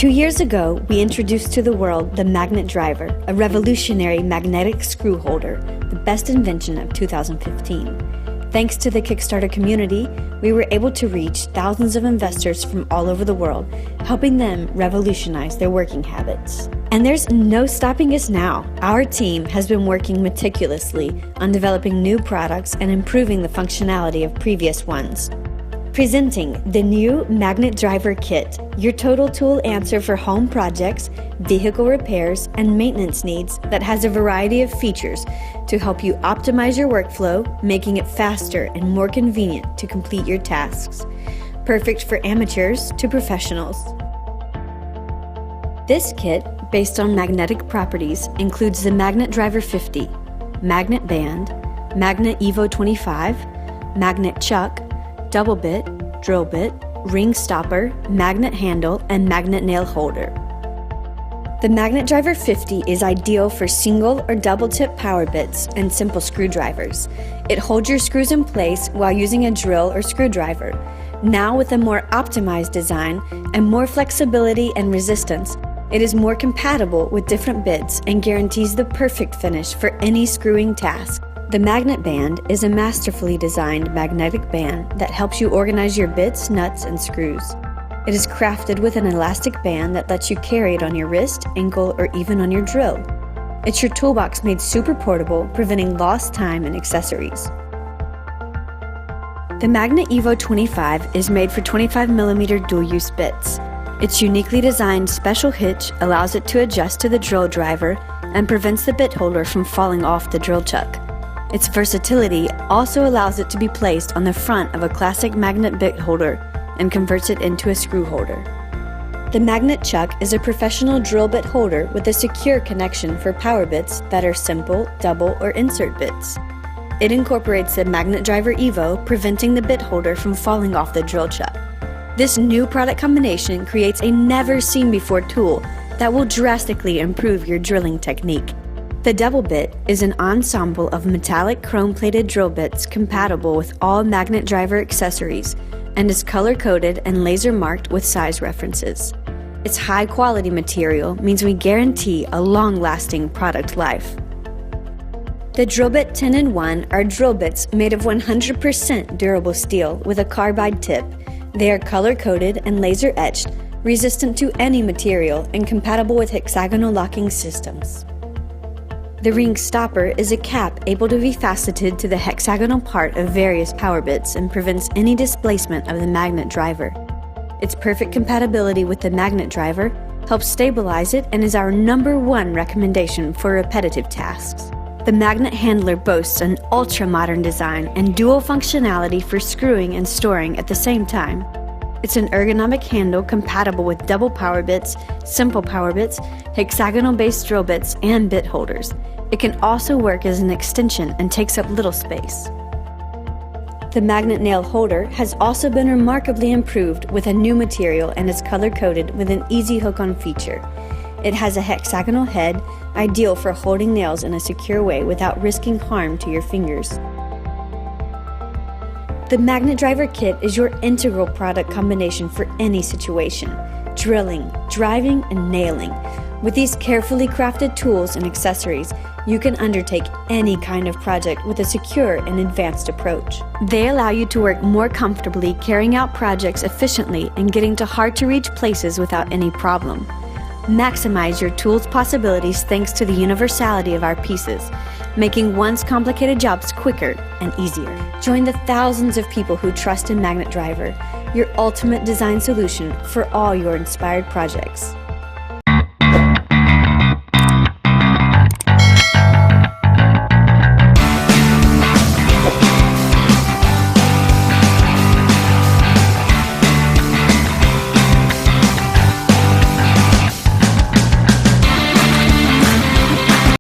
2 years ago, we introduced to the world the Magnet Driver, a revolutionary magnetic screw holder, the best invention of 2015. Thanks to the Kickstarter community, we were able to reach thousands of investors from all over the world, helping them revolutionize their working habits. And there's no stopping us now. Our team has been working meticulously on developing new products and improving the functionality of previous ones. Presenting the new Magnet Driver Kit, your total tool answer for home projects, vehicle repairs, and maintenance needs that has a variety of features to help you optimize your workflow, making it faster and more convenient to complete your tasks. Perfect for amateurs to professionals. This kit, based on magnetic properties, includes the Magnet Driver 50, Magnet Band, Magnet Evo 25, Magnet Chuck, double bit, drill bit, ring stopper, magnet handle, and magnet nail holder. The Magnet Driver 50 is ideal for single or double tip power bits and simple screwdrivers. It holds your screws in place while using a drill or screwdriver. Now with a more optimized design and more flexibility and resistance, it is more compatible with different bits and guarantees the perfect finish for any screwing task. The Magnet Band is a masterfully designed magnetic band that helps you organize your bits, nuts, and screws. It is crafted with an elastic band that lets you carry it on your wrist, ankle, or even on your drill. It's your toolbox made super portable, preventing lost time and accessories. The Magnet Evo 25 is made for 25mm dual-use bits. Its uniquely designed special hitch allows it to adjust to the drill driver and prevents the bit holder from falling off the drill chuck. Its versatility also allows it to be placed on the front of a classic magnet bit holder and converts it into a screw holder. The Magnet Chuck is a professional drill bit holder with a secure connection for power bits that are simple, double, or insert bits. It incorporates the Magnet Driver Evo, preventing the bit holder from falling off the drill chuck. This new product combination creates a never-seen-before tool that will drastically improve your drilling technique. The double bit is an ensemble of metallic chrome-plated drill bits compatible with all Magnet Driver accessories and is color-coded and laser-marked with size references. Its high-quality material means we guarantee a long-lasting product life. The Drill Bit 10-in-1 are drill bits made of 100% durable steel with a carbide tip. They are color-coded and laser-etched, resistant to any material, and compatible with hexagonal locking systems. The ring stopper is a cap able to be faceted to the hexagonal part of various power bits and prevents any displacement of the magnet driver. Its perfect compatibility with the magnet driver helps stabilize it and is our #1 recommendation for repetitive tasks. The magnet handler boasts an ultra-modern design and dual functionality for screwing and storing at the same time. It's an ergonomic handle compatible with double power bits, simple power bits, hexagonal-based drill bits, and bit holders. It can also work as an extension and takes up little space. The magnet nail holder has also been remarkably improved with a new material and is color-coded with an easy hook-on feature. It has a hexagonal head, ideal for holding nails in a secure way without risking harm to your fingers. The Magnet Driver Kit is your integral product combination for any situation: drilling, driving, and nailing. With these carefully crafted tools and accessories, you can undertake any kind of project with a secure and advanced approach. They allow you to work more comfortably, carrying out projects efficiently and getting to hard-to-reach places without any problem. Maximize your tool's possibilities thanks to the universality of our pieces, making once complicated jobs quicker and easier. Join the thousands of people who trust in Magnet Driver, your ultimate design solution for all your inspired projects.